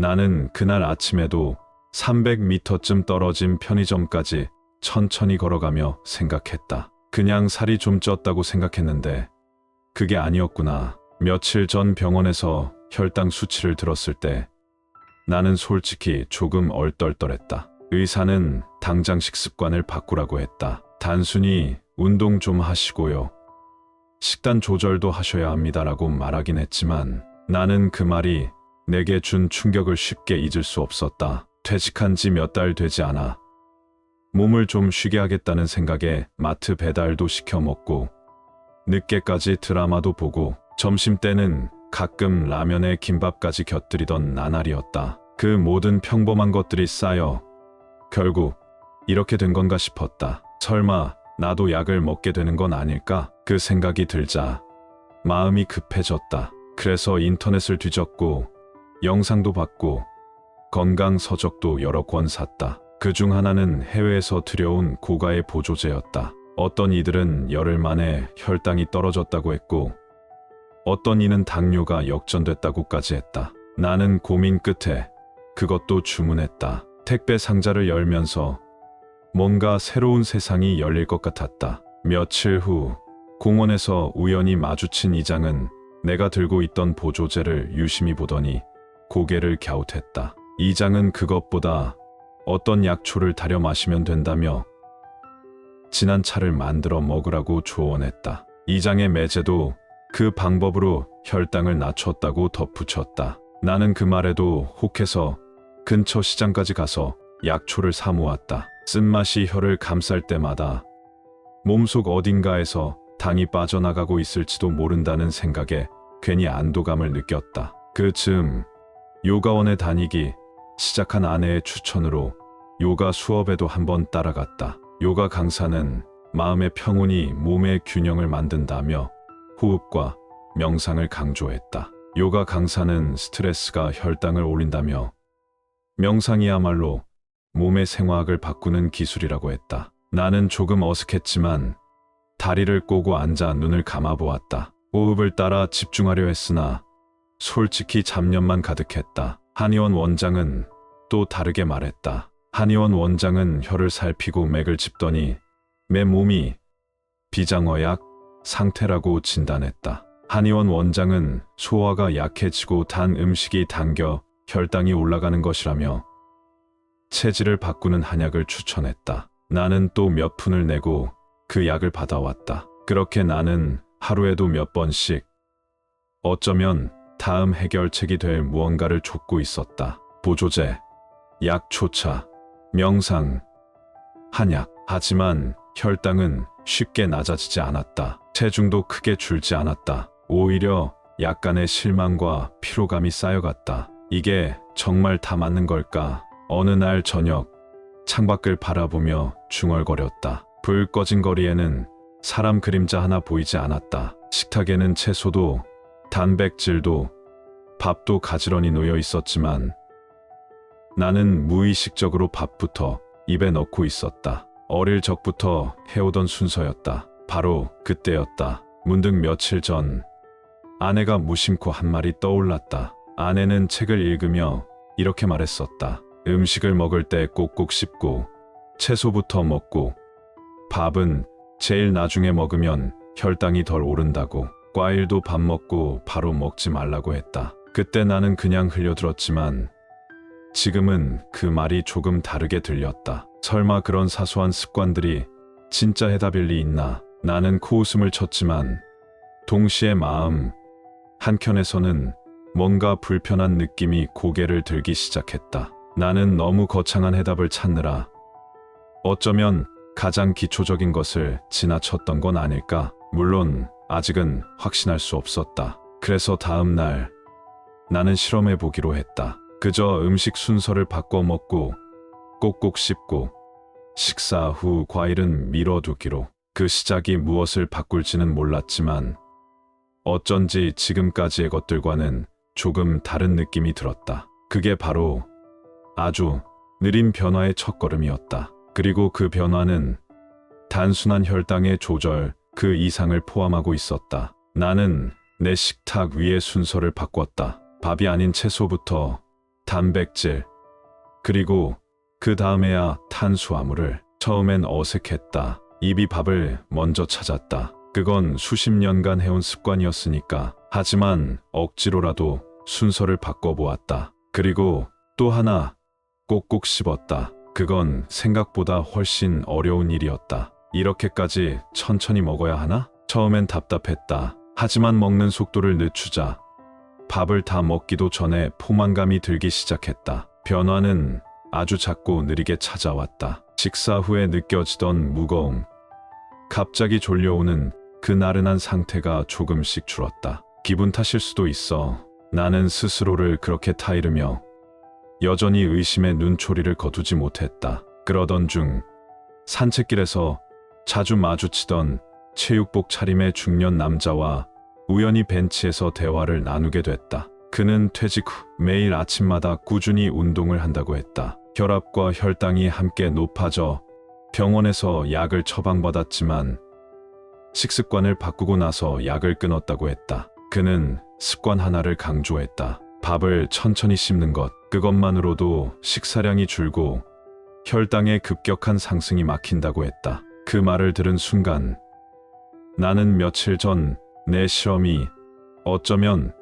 나는 그날 아침에도 300m쯤 떨어진 편의점까지 천천히 걸어가며 생각했다. 그냥 살이 좀 쪘다고 생각했는데 그게 아니었구나. 며칠 전 병원에서 혈당 수치를 들었을 때 나는 솔직히 조금 얼떨떨했다. 의사는 당장 식습관을 바꾸라고 했다. 단순히 운동 좀 하시고요. 식단 조절도 하셔야 합니다라고 말하긴 했지만 나는 그 말이 내게 준 충격을 쉽게 잊을 수 없었다. 퇴직한 지 몇 달 되지 않아 몸을 좀 쉬게 하겠다는 생각에 마트 배달도 시켜 먹고 늦게까지 드라마도 보고 점심때는 가끔 라면에 김밥까지 곁들이던 나날이었다. 그 모든 평범한 것들이 쌓여 결국 이렇게 된 건가 싶었다. 설마 나도 약을 먹게 되는 건 아닐까? 그 생각이 들자 마음이 급해졌다. 그래서 인터넷을 뒤졌고 영상도 봤고 건강 서적도 여러 권 샀다. 그중 하나는 해외에서 들여온 고가의 보조제였다. 어떤 이들은 열흘 만에 혈당이 떨어졌다고 했고 어떤 이는 당뇨가 역전됐다고까지 했다. 나는 고민 끝에 그것도 주문했다. 택배 상자를 열면서 뭔가 새로운 세상이 열릴 것 같았다. 며칠 후 공원에서 우연히 마주친 이장은 내가 들고 있던 보조제를 유심히 보더니 고개를 갸웃했다. 이장은 그것보다 어떤 약초를 달여 마시면 된다며 진한 차를 만들어 먹으라고 조언했다. 이장의 매제도 그 방법으로 혈당을 낮췄다고 덧붙였다. 나는 그 말에도 혹해서 근처 시장까지 가서 약초를 사 모았다. 쓴맛이 혀를 감쌀 때마다 몸속 어딘가에서 당이 빠져나가고 있을지도 모른다는 생각에 괜히 안도감을 느꼈다. 그 즈음 요가원에 다니기 시작한 아내의 추천으로 요가 수업에도 한번 따라갔다. 요가 강사는 마음의 평온이 몸의 균형을 만든다며 호흡과 명상을 강조했다. 요가 강사는 스트레스가 혈당을 올린다며 명상이야말로 몸의 생화학을 바꾸는 기술이라고 했다. 나는 조금 어색했지만 다리를 꼬고 앉아 눈을 감아보았다. 호흡을 따라 집중하려 했으나 솔직히 잡념만 가득했다. 한의원 원장은 또 다르게 말했다. 한의원 원장은 혀를 살피고 맥을 짚더니 내 몸이 비장어약 상태라고 진단했다. 한의원 원장은 소화가 약해지고 단 음식이 당겨 혈당이 올라가는 것이라며 체질을 바꾸는 한약을 추천했다. 나는 또 몇 푼을 내고 그 약을 받아왔다. 그렇게 나는 하루에도 몇 번씩 어쩌면 다음 해결책이 될 무언가를 쫓고 있었다. 보조제, 약초차, 명상, 한약. 하지만 혈당은 쉽게 낮아지지 않았다. 체중도 크게 줄지 않았다. 오히려 약간의 실망과 피로감이 쌓여갔다. 이게 정말 다 맞는 걸까? 어느 날 저녁 창밖을 바라보며 중얼거렸다. 불 꺼진 거리에는 사람 그림자 하나 보이지 않았다. 식탁에는 채소도 단백질도 밥도 가지런히 놓여 있었지만 나는 무의식적으로 밥부터 입에 넣고 있었다. 어릴 적부터 해오던 순서였다. 바로 그때였다. 문득 며칠 전 아내가 무심코 한 말이 떠올랐다. 아내는 책을 읽으며 이렇게 말했었다. 음식을 먹을 때 꼭꼭 씹고 채소부터 먹고 밥은 제일 나중에 먹으면 혈당이 덜 오른다고. 과일도 밥 먹고 바로 먹지 말라고 했다. 그때 나는 그냥 흘려들었지만 지금은 그 말이 조금 다르게 들렸다. 설마 그런 사소한 습관들이 진짜 해답일 리 있나? 나는 코웃음을 쳤지만 동시에 마음 한켠에서는 뭔가 불편한 느낌이 고개를 들기 시작했다. 나는 너무 거창한 해답을 찾느라 어쩌면 가장 기초적인 것을 지나쳤던 건 아닐까? 물론 아직은 확신할 수 없었다. 그래서 다음 날 나는 실험해 보기로 했다. 그저 음식 순서를 바꿔 먹고 꼭꼭 씹고 식사 후 과일은 미뤄두기로. 그 시작이 무엇을 바꿀지는 몰랐지만 어쩐지 지금까지의 것들과는 조금 다른 느낌이 들었다. 그게 바로 아주 느린 변화의 첫걸음이었다. 그리고 그 변화는 단순한 혈당의 조절 그 이상을 포함하고 있었다. 나는 내 식탁 위의 순서를 바꿨다. 밥이 아닌 채소부터 단백질, 그리고 그 다음에야 탄수화물을. 처음엔 어색했다. 입이 밥을 먼저 찾았다. 그건 수십 년간 해온 습관이었으니까. 하지만 억지로라도 순서를 바꿔보았다. 그리고 또 하나 꼭꼭 씹었다. 그건 생각보다 훨씬 어려운 일이었다. 이렇게까지 천천히 먹어야 하나? 처음엔 답답했다. 하지만 먹는 속도를 늦추자 밥을 다 먹기도 전에 포만감이 들기 시작했다. 변화는 아주 작고 느리게 찾아왔다. 식사 후에 느껴지던 무거움, 갑자기 졸려오는 그 나른한 상태가 조금씩 줄었다. 기분 탓일 수도 있어. 나는 스스로를 그렇게 타이르며 여전히 의심의 눈초리를 거두지 못했다. 그러던 중 산책길에서 자주 마주치던 체육복 차림의 중년 남자와 우연히 벤치에서 대화를 나누게 됐다. 그는 퇴직 후 매일 아침마다 꾸준히 운동을 한다고 했다. 혈압과 혈당이 함께 높아져 병원에서 약을 처방받았지만 식습관을 바꾸고 나서 약을 끊었다고 했다. 그는 습관 하나를 강조했다. 밥을 천천히 씹는 것. 그것만으로도 식사량이 줄고 혈당의 급격한 상승이 막힌다고 했다. 그 말을 들은 순간 나는 며칠 전 내 실험이 어쩌면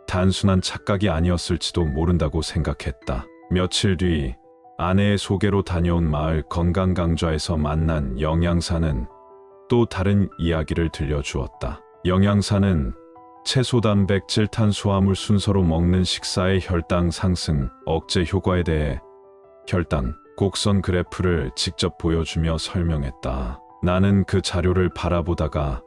단순한 착각이 아니었을지도 모른다고 생각했다. 며칠 뒤 아내의 소개로 다녀온 마을 건강강좌에서 만난 영양사는 또 다른 이야기를 들려주었다. 영양사는 채소, 단백질, 탄수화물 순서로 먹는 식사의 혈당 상승 억제 효과에 대해 혈당 곡선 그래프를 직접 보여주며 설명했다. 나는 그 자료를 바라보다가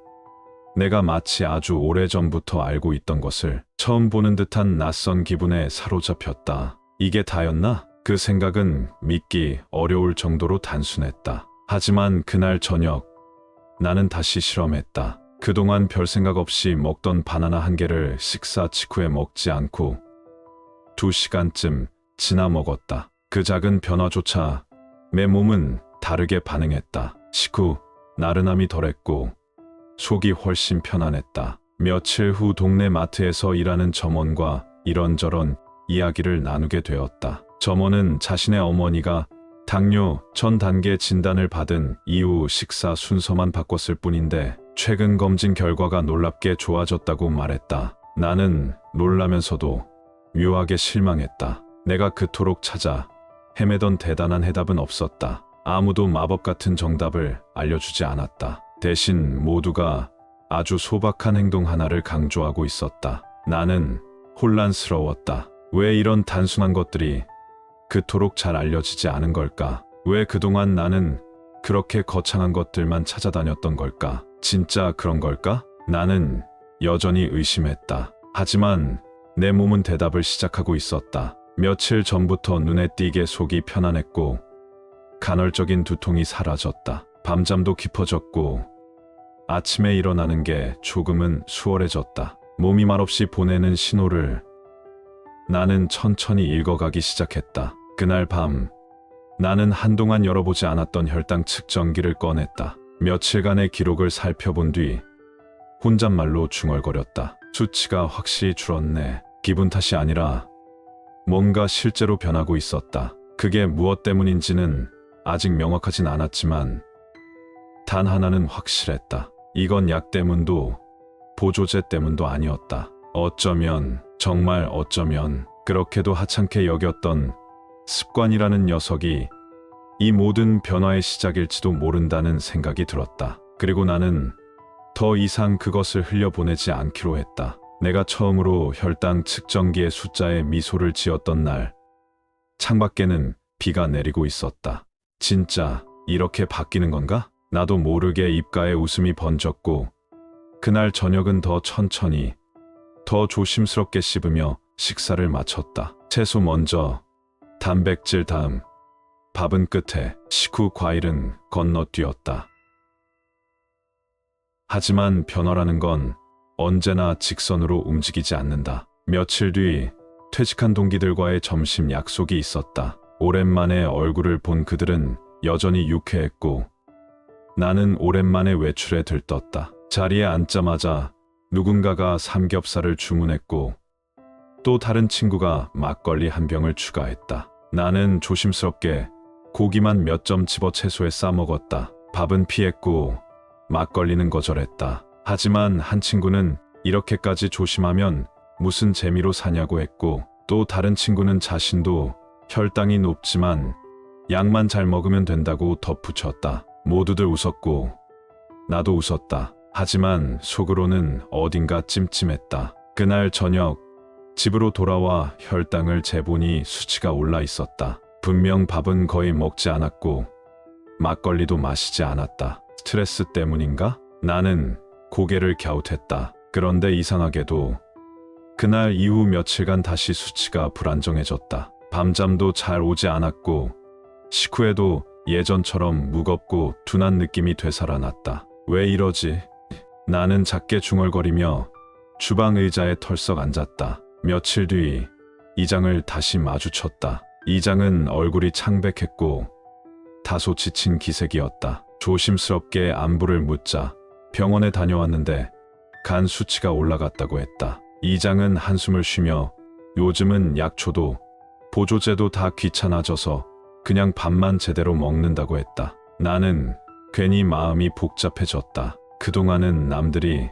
내가 마치 아주 오래전부터 알고 있던 것을 처음 보는 듯한 낯선 기분에 사로잡혔다. 이게 다였나? 그 생각은 믿기 어려울 정도로 단순했다. 하지만 그날 저녁 나는 다시 실험했다. 그동안 별 생각 없이 먹던 바나나 한 개를 식사 직후에 먹지 않고 2시간쯤 지나 먹었다. 그 작은 변화조차 내 몸은 다르게 반응했다. 식후 나른함이 덜했고 속이 훨씬 편안했다. 며칠 후 동네 마트에서 일하는 점원과 이런저런 이야기를 나누게 되었다. 점원은 자신의 어머니가 당뇨 전 단계 진단을 받은 이후 식사 순서만 바꿨을 뿐인데 최근 검진 결과가 놀랍게 좋아졌다고 말했다. 나는 놀라면서도 묘하게 실망했다. 내가 그토록 찾아 헤매던 대단한 해답은 없었다. 아무도 마법 같은 정답을 알려주지 않았다. 대신 모두가 아주 소박한 행동 하나를 강조하고 있었다. 나는 혼란스러웠다. 왜 이런 단순한 것들이 그토록 잘 알려지지 않은 걸까? 왜 그동안 나는 그렇게 거창한 것들만 찾아다녔던 걸까? 진짜 그런 걸까? 나는 여전히 의심했다. 하지만 내 몸은 대답을 시작하고 있었다. 며칠 전부터 눈에 띄게 속이 편안했고 간헐적인 두통이 사라졌다. 밤잠도 깊어졌고 아침에 일어나는 게 조금은 수월해졌다. 몸이 말없이 보내는 신호를 나는 천천히 읽어가기 시작했다. 그날 밤 나는 한동안 열어보지 않았던 혈당 측정기를 꺼냈다. 며칠간의 기록을 살펴본 뒤 혼잣말로 중얼거렸다. 수치가 확실히 줄었네. 기분 탓이 아니라 뭔가 실제로 변하고 있었다. 그게 무엇 때문인지는 아직 명확하진 않았지만 단 하나는 확실했다. 이건 약 때문도 보조제 때문도 아니었다. 어쩌면, 정말 어쩌면 그렇게도 하찮게 여겼던 습관이라는 녀석이 이 모든 변화의 시작일지도 모른다는 생각이 들었다. 그리고 나는 더 이상 그것을 흘려보내지 않기로 했다. 내가 처음으로 혈당 측정기의 숫자에 미소를 지었던 날, 창밖에는 비가 내리고 있었다. 진짜 이렇게 바뀌는 건가? 나도 모르게 입가에 웃음이 번졌고 그날 저녁은 더 천천히, 더 조심스럽게 씹으며 식사를 마쳤다. 채소 먼저, 단백질 다음, 밥은 끝에, 식후 과일은 건너뛰었다. 하지만 변화라는 건 언제나 직선으로 움직이지 않는다. 며칠 뒤 퇴직한 동기들과의 점심 약속이 있었다. 오랜만에 얼굴을 본 그들은 여전히 유쾌했고 나는 오랜만에 외출에 들떴다. 자리에 앉자마자 누군가가 삼겹살을 주문했고 또 다른 친구가 막걸리 한 병을 추가했다. 나는 조심스럽게 고기만 몇 점 집어 채소에 싸 먹었다. 밥은 피했고 막걸리는 거절했다. 하지만 한 친구는 이렇게까지 조심하면 무슨 재미로 사냐고 했고, 또 다른 친구는 자신도 혈당이 높지만 약만 잘 먹으면 된다고 덧붙였다. 모두들 웃었고 나도 웃었다. 하지만 속으로는 어딘가 찜찜했다. 그날 저녁 집으로 돌아와 혈당을 재보니 수치가 올라 있었다. 분명 밥은 거의 먹지 않았고 막걸리도 마시지 않았다. 스트레스 때문인가? 나는 고개를 갸웃했다. 그런데 이상하게도 그날 이후 며칠간 다시 수치가 불안정해졌다. 밤잠도 잘 오지 않았고 식후에도 예전처럼 무겁고 둔한 느낌이 되살아났다. 왜 이러지? 나는 작게 중얼거리며 주방 의자에 털썩 앉았다. 며칠 뒤 이장을 다시 마주쳤다. 이장은 얼굴이 창백했고 다소 지친 기색이었다. 조심스럽게 안부를 묻자 병원에 다녀왔는데 간 수치가 올라갔다고 했다. 이장은 한숨을 쉬며 요즘은 약초도 보조제도 다 귀찮아져서 그냥 밥만 제대로 먹는다고 했다. 나는 괜히 마음이 복잡해졌다. 그동안은 남들이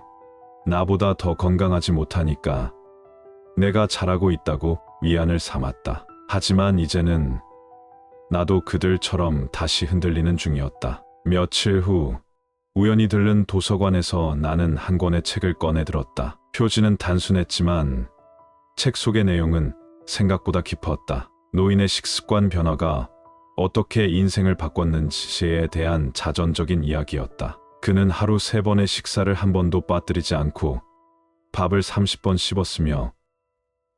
나보다 더 건강하지 못하니까 내가 잘하고 있다고 위안을 삼았다. 하지만 이제는 나도 그들처럼 다시 흔들리는 중이었다. 며칠 후 우연히 들른 도서관에서 나는 한 권의 책을 꺼내 들었다. 표지는 단순했지만 책 속의 내용은 생각보다 깊었다. 노인의 식습관 변화가 어떻게 인생을 바꿨는지에 대한 자전적인 이야기였다. 그는 하루 3번의 식사를 한 번도 빠뜨리지 않고 밥을 30번 씹었으며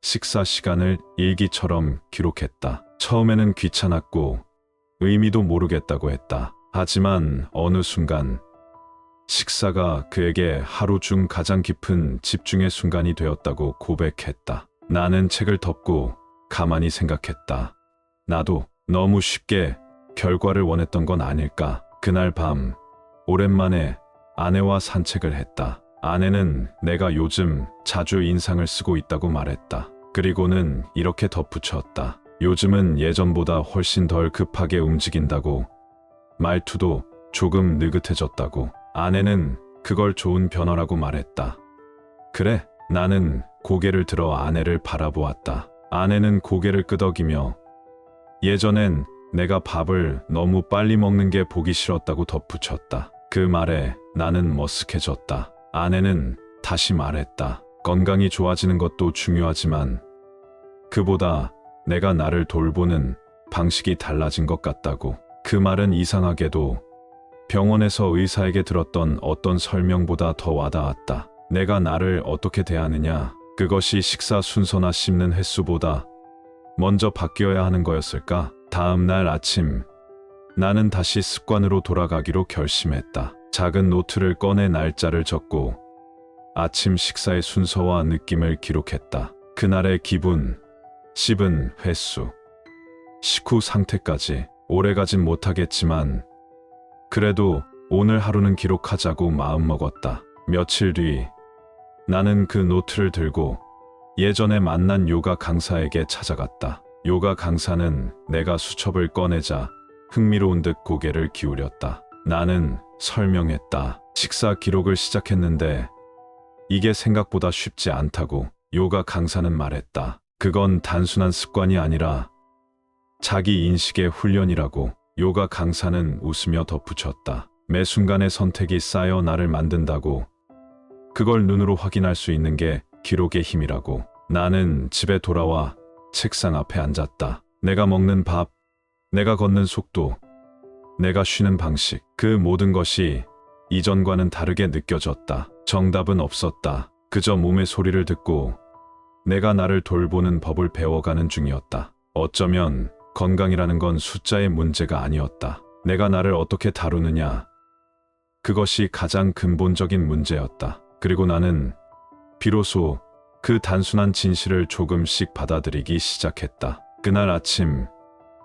식사 시간을 일기처럼 기록했다. 처음에는 귀찮았고 의미도 모르겠다고 했다. 하지만 어느 순간 식사가 그에게 하루 중 가장 깊은 집중의 순간이 되었다고 고백했다. 나는 책을 덮고 가만히 생각했다. 나도 너무 쉽게 결과를 원했던 건 아닐까. 그날 밤 오랜만에 아내와 산책을 했다. 아내는 내가 요즘 자주 인상을 쓰고 있다고 말했다. 그리고는 이렇게 덧붙였다. 요즘은 예전보다 훨씬 덜 급하게 움직인다고. 말투도 조금 느긋해졌다고. 아내는 그걸 좋은 변화라고 말했다. 그래, 나는 고개를 들어 아내를 바라보았다. 아내는 고개를 끄덕이며 예전엔 내가 밥을 너무 빨리 먹는 게 보기 싫었다고 덧붙였다. 그 말에 나는 머쓱해졌다. 아내는 다시 말했다. 건강이 좋아지는 것도 중요하지만 그보다 내가 나를 돌보는 방식이 달라진 것 같다고. 그 말은 이상하게도 병원에서 의사에게 들었던 어떤 설명보다 더 와닿았다. 내가 나를 어떻게 대하느냐, 그것이 식사 순서나 씹는 횟수보다 먼저 바뀌어야 하는 거였을까? 다음 날 아침, 나는 다시 습관으로 돌아가기로 결심했다. 작은 노트를 꺼내 날짜를 적고 아침 식사의 순서와 느낌을 기록했다. 그날의 기분, 씹은 횟수, 식후 상태까지. 오래가진 못하겠지만 그래도 오늘 하루는 기록하자고 마음먹었다. 며칠 뒤 나는 그 노트를 들고 예전에 만난 요가 강사에게 찾아갔다. 요가 강사는 내가 수첩을 꺼내자 흥미로운 듯 고개를 기울였다. 나는 설명했다. 식사 기록을 시작했는데 이게 생각보다 쉽지 않다고. 요가 강사는 말했다. 그건 단순한 습관이 아니라 자기 인식의 훈련이라고. 요가 강사는 웃으며 덧붙였다. 매 순간의 선택이 쌓여 나를 만든다고. 그걸 눈으로 확인할 수 있는 게 기록의 힘이라고. 나는 집에 돌아와 책상 앞에 앉았다. 내가 먹는 밥, 내가 걷는 속도, 내가 쉬는 방식, 그 모든 것이 이전과는 다르게 느껴졌다. 정답은 없었다. 그저 몸의 소리를 듣고 내가 나를 돌보는 법을 배워가는 중이었다. 어쩌면 건강이라는 건 숫자의 문제가 아니었다. 내가 나를 어떻게 다루느냐, 그것이 가장 근본적인 문제였다. 그리고 나는 비로소 그 단순한 진실을 조금씩 받아들이기 시작했다. 그날 아침,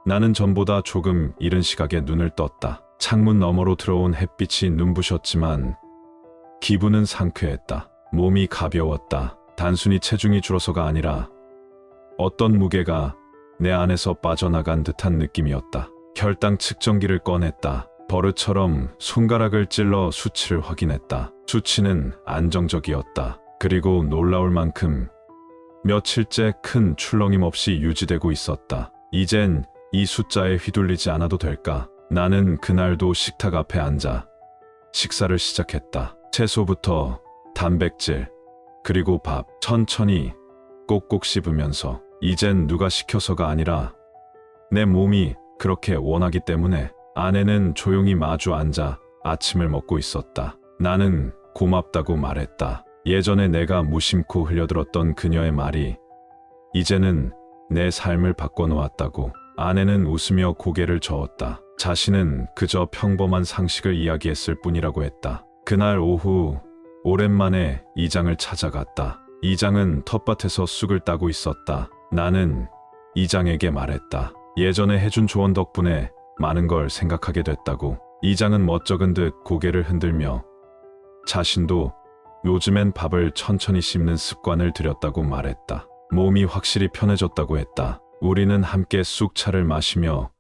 나는 전보다 조금 이른 시각에 눈을 떴다. 창문 너머로 들어온 햇빛이 눈부셨지만 기분은 상쾌했다. 몸이 가벼웠다. 단순히 체중이 줄어서가 아니라 어떤 무게가 내 안에서 빠져나간 듯한 느낌이었다. 혈당 측정기를 꺼냈다. 버릇처럼 손가락을 찔러 수치를 확인했다. 수치는 안정적이었다. 그리고 놀라울 만큼 며칠째 큰 출렁임 없이 유지되고 있었다. 이젠 이 숫자에 휘둘리지 않아도 될까? 나는 그날도 식탁 앞에 앉아 식사를 시작했다. 채소부터 단백질, 그리고 밥, 천천히 꼭꼭 씹으면서. 이젠 누가 시켜서가 아니라 내 몸이 그렇게 원하기 때문에. 아내는 조용히 마주 앉아 아침을 먹고 있었다. 나는 고맙다고 말했다. 예전에 내가 무심코 흘려들었던 그녀의 말이 이제는 내 삶을 바꿔놓았다고. 아내는 웃으며 고개를 저었다. 자신은 그저 평범한 상식을 이야기했을 뿐이라고 했다. 그날 오후 오랜만에 이장을 찾아갔다. 이장은 텃밭에서 쑥을 따고 있었다. 나는 이장에게 말했다. 예전에 해준 조언 덕분에 많은 걸 생각하게 됐다고. 이장은 멋쩍은 듯 고개를 흔들며 자신도 요즘엔 밥을 천천히 씹는 습관을 들였다고 말했다. 몸이 확실히 편해졌다고 했다. 우리는 함께 쑥차를 마시며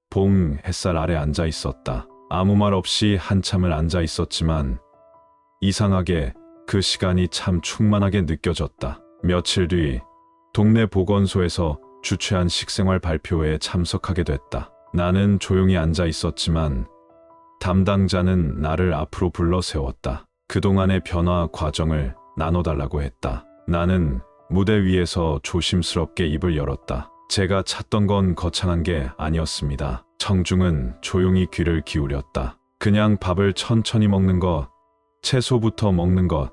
봉 햇살 아래 앉아 있었다. 아무 말 없이 한참을 앉아 있었지만 이상하게 그 시간이 참 충만하게 느껴졌다. 며칠 뒤 동네 보건소에서 주최한 식생활 발표회에 참석하게 됐다. 나는 조용히 앉아 있었지만 담당자는 나를 앞으로 불러 세웠다. 그동안의 변화 과정을 나눠달라고 했다. 나는 무대 위에서 조심스럽게 입을 열었다. 제가 찾던 건 거창한 게 아니었습니다. 청중은 조용히 귀를 기울였다. 그냥 밥을 천천히 먹는 것, 채소부터 먹는 것,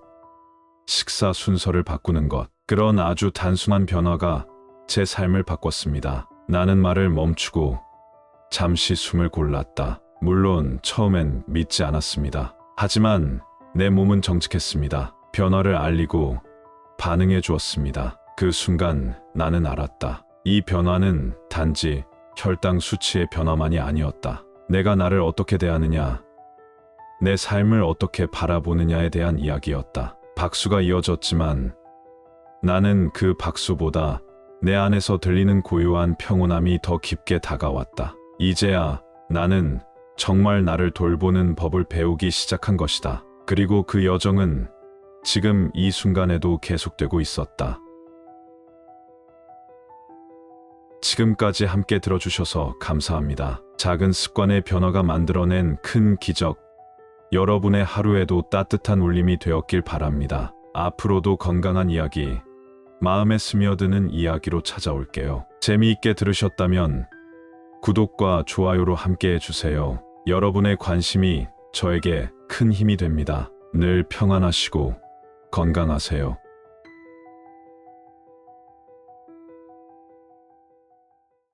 식사 순서를 바꾸는 것, 그런 아주 단순한 변화가 제 삶을 바꿨습니다. 나는 말을 멈추고 잠시 숨을 골랐다. 물론 처음엔 믿지 않았습니다. 하지만 내 몸은 정직했습니다. 변화를 알리고 반응해 주었습니다. 그 순간 나는 알았다. 이 변화는 단지 혈당 수치의 변화만이 아니었다. 내가 나를 어떻게 대하느냐, 내 삶을 어떻게 바라보느냐에 대한 이야기였다. 박수가 이어졌지만 나는 그 박수보다 내 안에서 들리는 고요한 평온함이 더 깊게 다가왔다. 이제야 나는 정말 나를 돌보는 법을 배우기 시작한 것이다. 그리고 그 여정은 지금 이 순간에도 계속되고 있었다. 지금까지 함께 들어주셔서 감사합니다. 작은 습관의 변화가 만들어낸 큰 기적, 여러분의 하루에도 따뜻한 울림이 되었길 바랍니다. 앞으로도 건강한 이야기, 마음에 스며드는 이야기로 찾아올게요. 재미있게 들으셨다면 구독과 좋아요로 함께 해주세요. 여러분의 관심이 저에게 큰 힘이 됩니다. 늘 평안하시고 건강하세요.